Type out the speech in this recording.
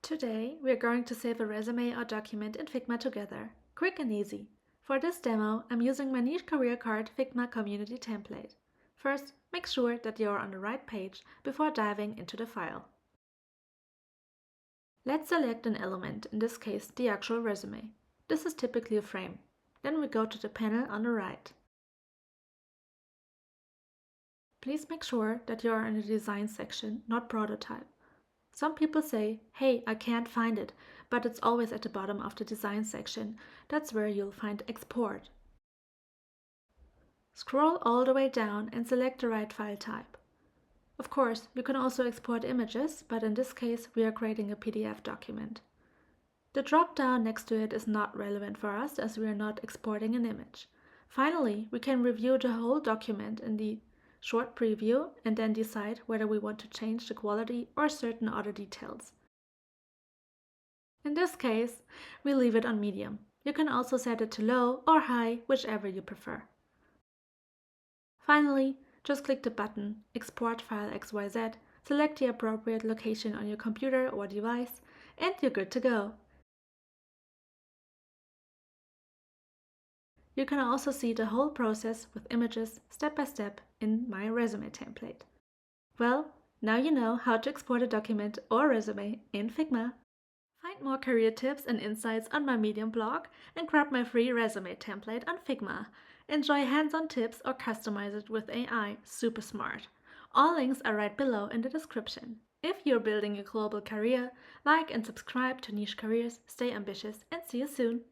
Today, we are going to save a resume or document in Figma together. Quick and easy. For this demo, I'm using my niche career card Figma community template. First, make sure that you are on the right page before diving into the file. Let's select an element, in this case the actual resume. This is typically a frame. Then we go to the panel on the right. Please make sure that you are in the design section, not prototype. Some people say, hey, I can't find it, but it's always at the bottom of the design section. That's where you'll find export. Scroll all the way down and select the right file type. Of course, you can also export images, but in this case, we are creating a PDF document. The drop-down next to it is not relevant for us as we are not exporting an image. Finally, we can review the whole document in the short preview and then decide whether we want to change the quality or certain other details. In this case, we leave it on medium. You can also set it to low or high, whichever you prefer. Finally, just click the button Export File XYZ, select the appropriate location on your computer or device, and you're good to go. You can also see the whole process with images step by step in my resume template. Well, now you know how to export a document or resume in Figma. Find more career tips and insights on my Medium blog and grab my free resume template on Figma. Enjoy hands-on tips or customize it with AI, super smart. All links are right below in the description. If you're building a global career, like and subscribe to Niche Careers, stay ambitious, and see you soon!